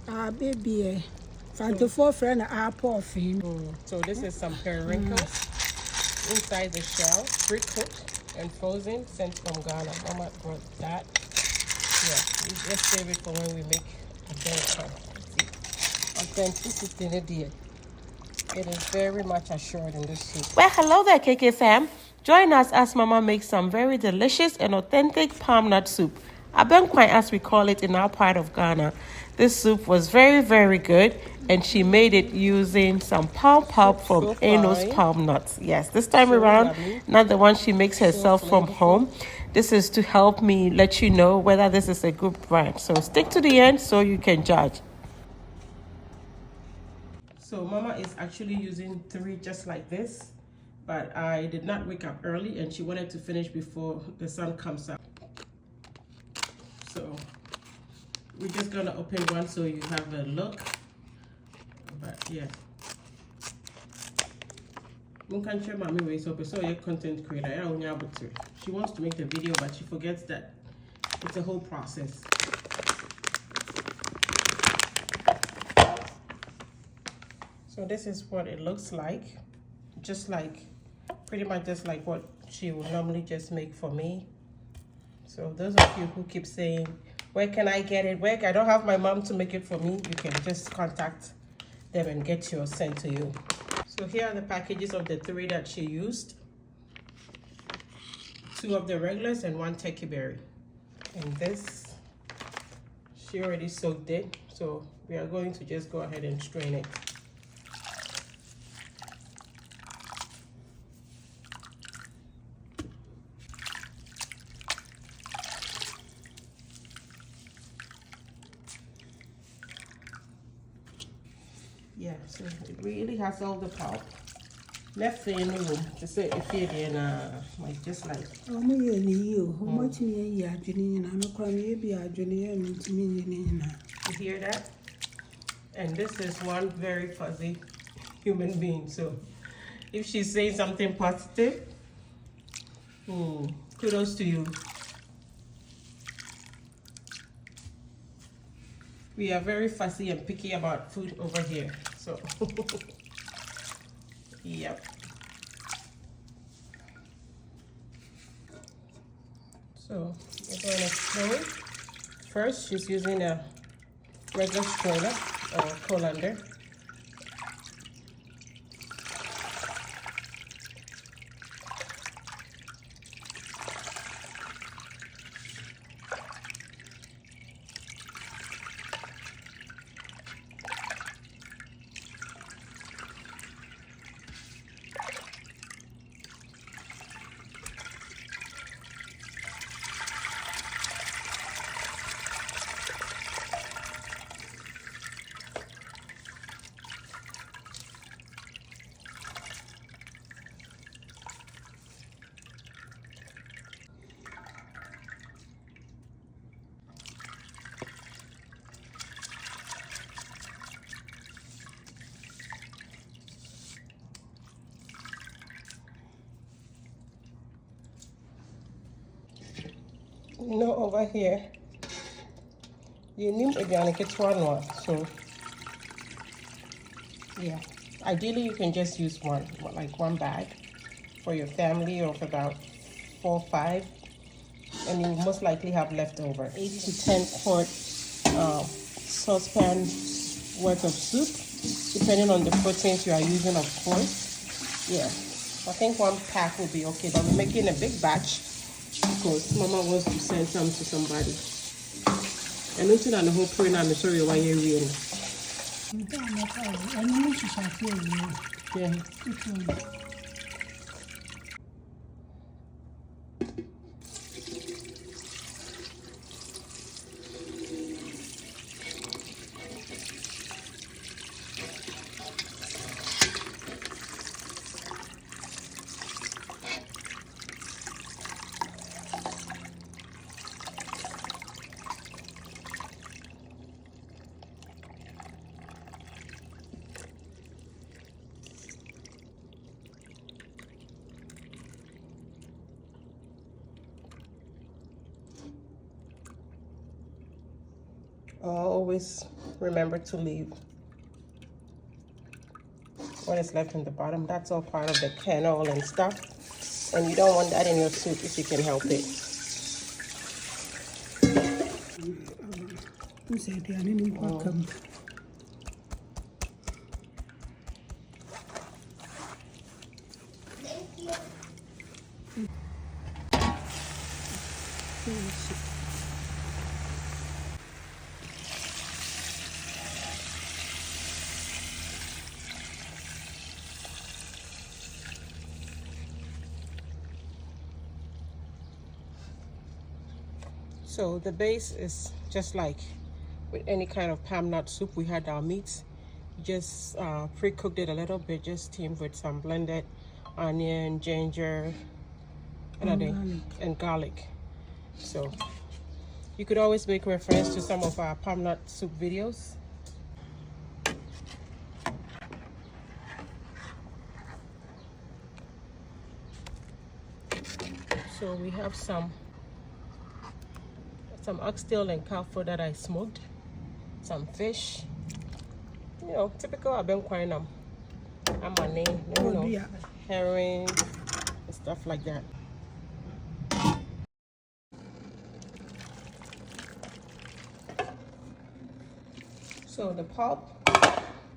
Baby, for friend apple fin. So this is some periwinkles inside the shell, pre-cooked and frozen, sent from Ghana. Mama brought that. Yeah, we just save it for when we make a dinner. Authenticity in it, dear. It is very much assured in this soup. Well, hello there, KK fam. Join us as Mama makes some very delicious and authentic palm nut soup. Abenkwai, as we call it in our part of Ghana. This soup was very, very good, and she made it using some pulp from Ano's palm nuts. Yes, this time around, not the one she makes herself from home. This is to help me let you know whether this is a good brand. So stick to the end so you can judge. So Mama is actually using 3 just like this, but I did not wake up early and she wanted to finish before the sun comes up. So we're just gonna open one so you have a look. But yeah. So your content creator. She wants to make the video, but she forgets that it's a whole process. So this is what it looks like, pretty much just like what she would normally just make for me. So those of you who keep saying, where can I get it? I don't have my mom to make it for me. You can just contact them and get yours sent to you. So here are the packages of the 3 that she used. 2 of the regulars and 1 turkey berry. And this, she already soaked it. So we are going to just go ahead and strain it. Yeah, so it really has all the pulp. Left in the room to say if you're in like just like you hear that? And this is one very fuzzy human being. So if she's saying something positive, kudos to you. We are very fussy and picky about food over here. So, yep. So, we're going to strain. First, she's using a regular strainer or colander. You know, over here, you need to get one. So, yeah, ideally you can just use one, like 1 bag for your family of about 4 or 5, and you most likely have leftover 8 to 10 quart saucepan worth of soup, depending on the proteins you are using, of course. Yeah, I think 1 pack will be okay, but we're making a big batch because Mama wants to send some to somebody. And until the whole point, I'm sorry why you're real. Yeah. Always remember to leave what is left in the bottom. That's all part of the kernel and stuff, and you don't want that in your soup if you can help it. So the base is just like with any kind of palm nut soup. We had our meats, just pre-cooked it a little bit, just steamed with some blended onion, ginger, and garlic. So you could always make reference to some of our palm nut soup videos. So we have some oxtail and cow foot that I smoked, some fish, you know, typical Abenquinam, amane, you know, herring, and stuff like that. So the pulp,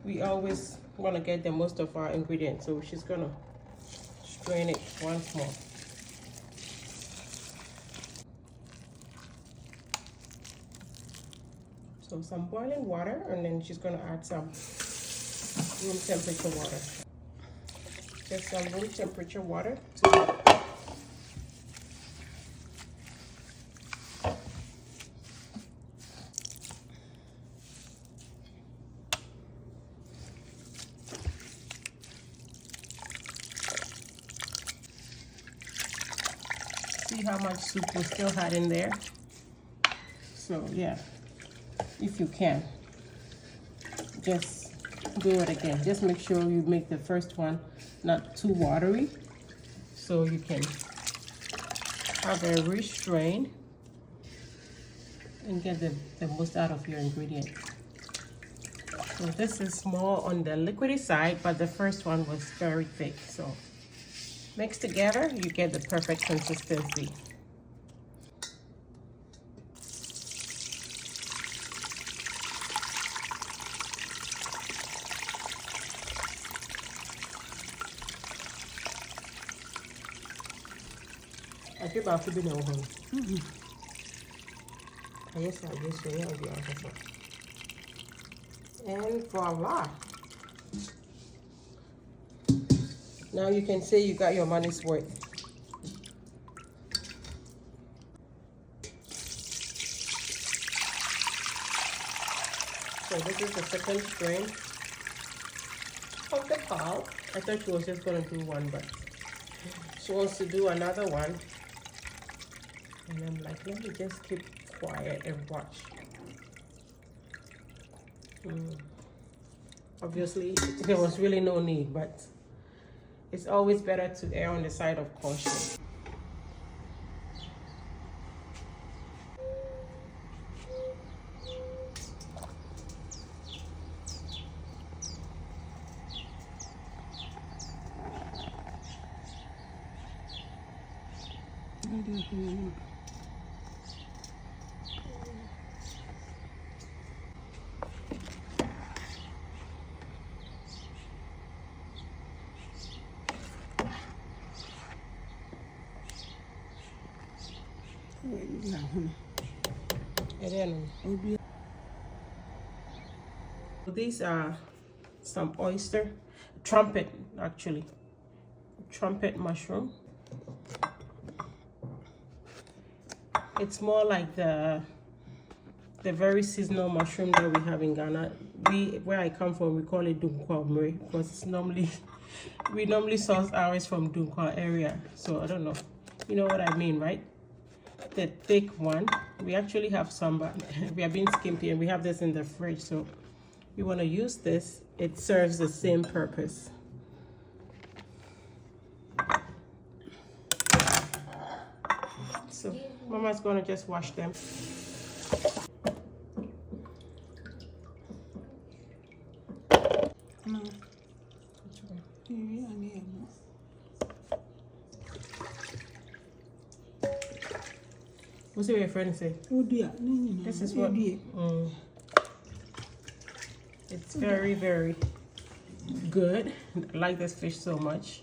we always want to get the most of our ingredients, so she's gonna strain it once more. So some boiling water, and then she's gonna add some room temperature water. Just some room temperature water to see how much soup we still had in there. So yeah, if you can, just do it again. Just make sure you make the first one not too watery, so you can have a rich strain and get the most out of your ingredient. So this is more on the liquidy side, but the first one was very thick. So mix together, you get the perfect consistency. I feel about to be no home. Yes, I guess so. Yeah, and voila. Now you can say you got your money's worth. So this is the second strain of the pulp. I thought she was just going to do one, but she wants to do another one. And I'm like, let me just keep quiet and watch. Obviously, there was really no need, but it's always better to err on the side of caution. These are some oyster, trumpet actually, trumpet mushroom. It's more like the very seasonal mushroom that we have in Ghana. Where I come from, we call it dunkwa because it's normally we normally source ours from Dunkwa area. So I don't know, you know what I mean, right? The thick one. We actually have some, but we are being skimpy, and we have this in the fridge. So you want to use this. It serves the same purpose. So Mama's gonna just wash them. No. Which one? Yeah. What's your friend say? Oh dear. This is what. It's very, very good. I like this fish so much.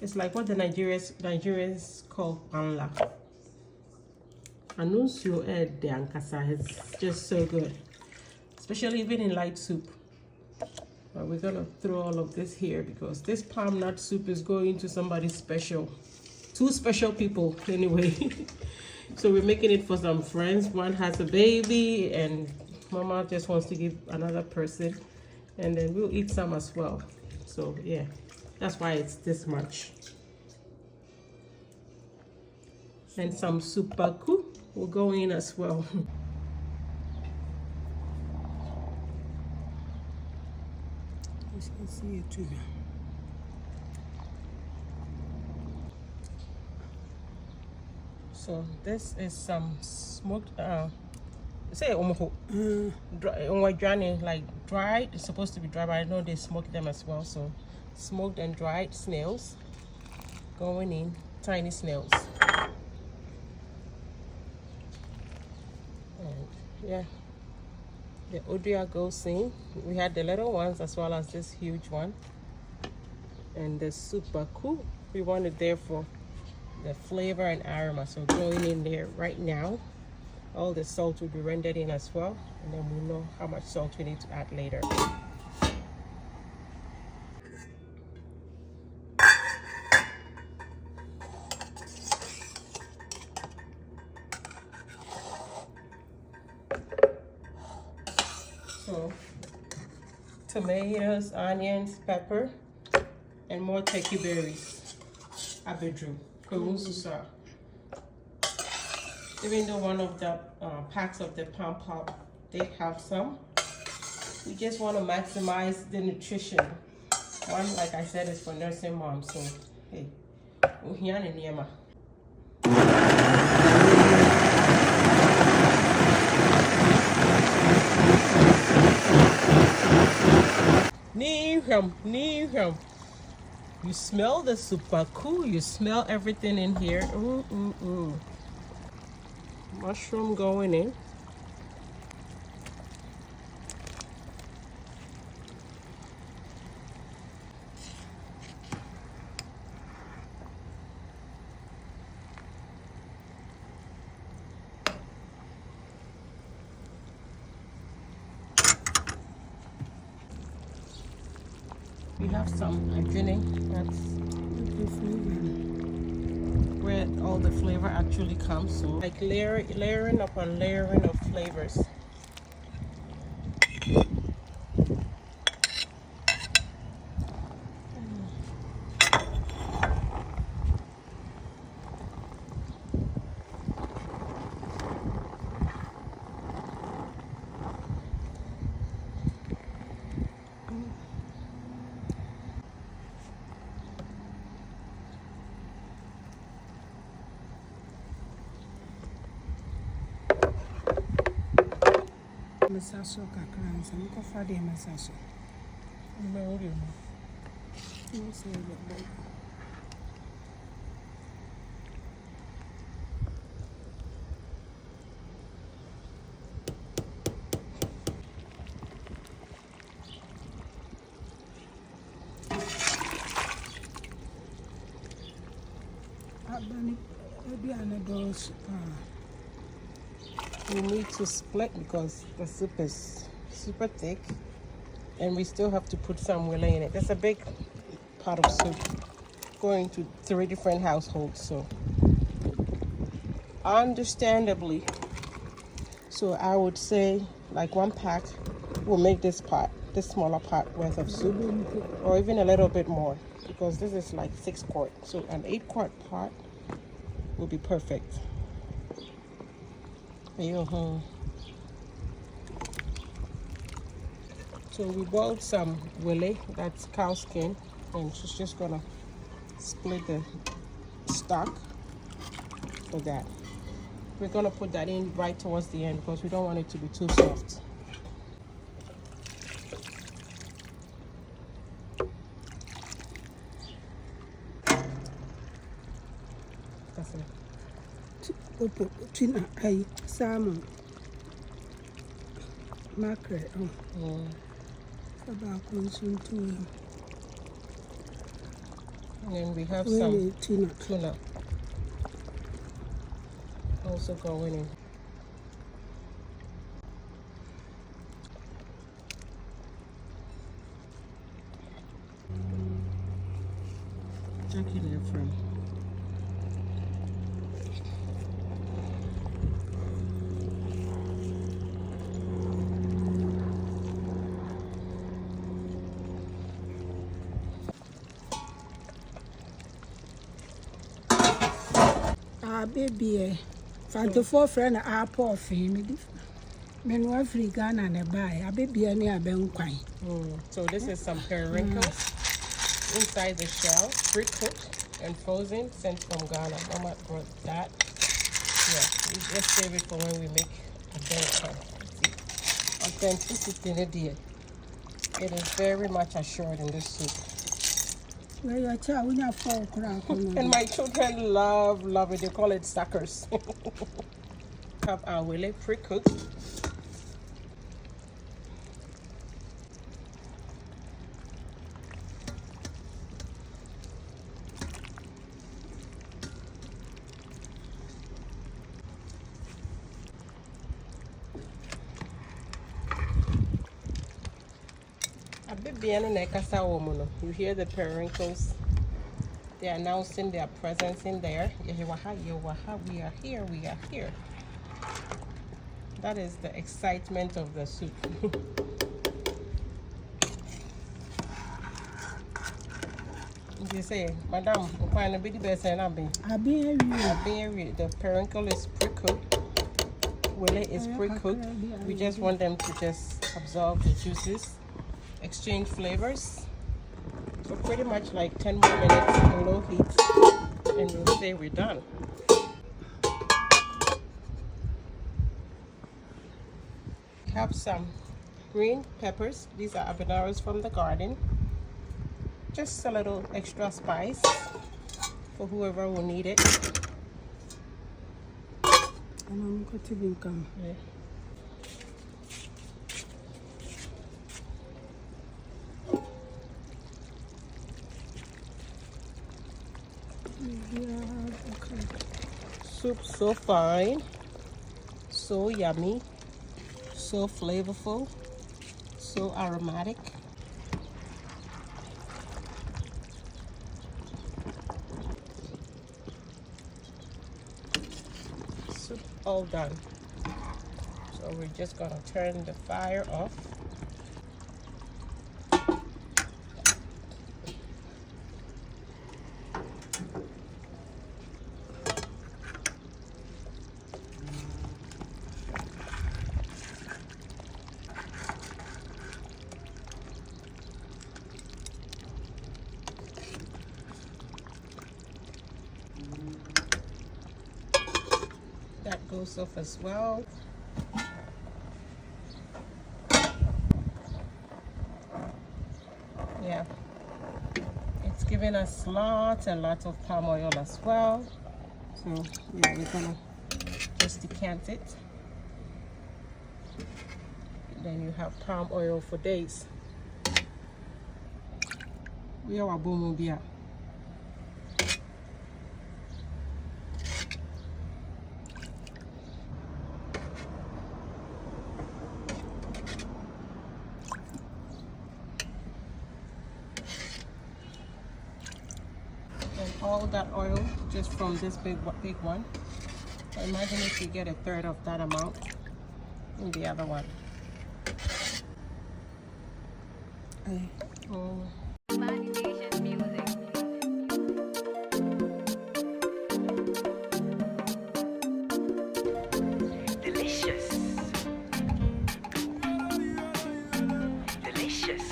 It's like what the Nigerians call panla. Anuncio de ankasa. It's just so good, especially even in light soup. But we're gonna throw all of this here because this palm nut soup is going to somebody special. 2 special people anyway. So we're making it for some friends. One has a baby and Mama just wants to give another person, and then we'll eat some as well. So yeah, that's why it's this much. And some supaku will go in as well. Let's see it too. So this is some smoked say like dried. It's supposed to be dry, but I know they smoke them as well. So smoked and dried snails going in, tiny snails. And yeah, the odria goes in. We had the little ones as well as this huge one. And the super cool, we want it there for the flavor and aroma. So going in there right now. All the salt will be rendered in as well, and then we'll know how much salt we need to add later. So tomatoes, onions, pepper, and more turkey berries. Abedru, Kowunsusa. Even though one of the packs of the palm pulp, they have some. We just want to maximize the nutrition. One, like I said, is for nursing moms. So, hey, Uhian and Yema. Niham. You smell the super cool. You smell everything in here. Mushroom going in. We have some adjoining. That's where all the flavor actually comes. So like layering upon layering of flavors. Masaso kakra nsa mko fa de masaso. Memory. You say that. We need to split because the soup is super thick and we still have to put some willa in it. There's a big pot of soup going to 3 different households, so understandably. So I would say like 1 pack will make this smaller pot worth of soup, or even a little bit more, because this is like 6 quart. So an 8 quart pot will be perfect. So we boiled some willy, that's cow skin, and she's just gonna split the stock for that. We're gonna put that in right towards the end because we don't want it to be too soft. tuna, salmon, mackerel. About consuming. And then we have some tuna also going in. Jackie there from. Baby, 54 friend apple fame. Men were free Ghana and buy a baby near Benquine. So this is some periwinkles inside the shell, pre-cooked and frozen, sent from Ghana. Mama brought that. Yeah, we just save it for when we make a benquine. Authenticity in it. It is very much assured in this soup. And my children love it. They call it suckers. Have our wele pre-cooked. You hear the periwinkles. They're announcing their presence in there. We are here, we are here. That is the excitement of the soup. You say, Madam, the periwinkle is pre-cooked. Wele is pre-cooked. We just want them to just absorb the juices, exchange flavors. So pretty much like 10 more minutes on low heat, and we'll say we're done. Have some green peppers. These are habaneros from the garden. Just a little extra spice for whoever will need it. And I'm going to become. Yeah. Soup so fine, so yummy, so flavorful, so aromatic. Soup all done. So we're just gonna turn the fire off. That goes off as well. Yeah, it's giving us lots and lots of palm oil as well. So yeah, we're gonna just decant it. Then you have palm oil for days. We are a boom. All that oil just from this big one. So imagine if you get a third of that amount in the other one. Delicious. Delicious.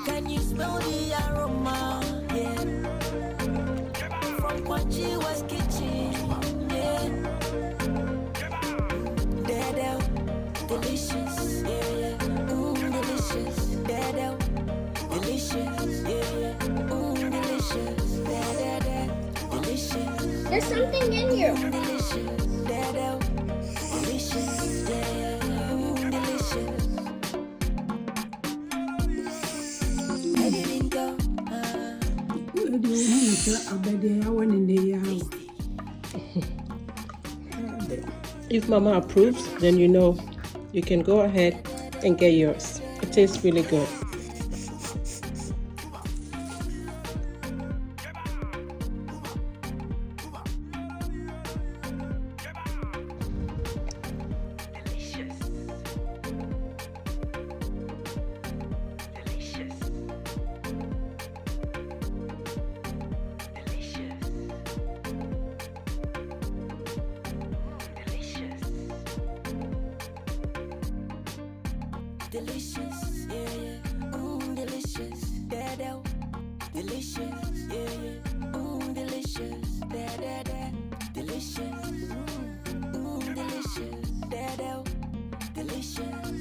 Can you smell the aroma? Yeah. There's something in here. If Mama approves, then you know you can go ahead and get yours. It tastes really good. Delicious, yeah, yeah. Delicious, da da. Delicious, yeah, yeah. Delicious, da da da. Delicious, delicious, da da. Delicious,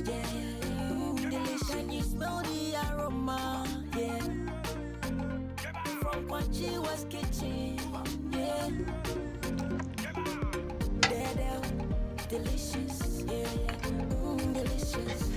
yeah, yeah. Delicious. Can you smell the aroma? Yeah. From what she was kitchen, yeah. Da da. Delicious, yeah, yeah. Delicious.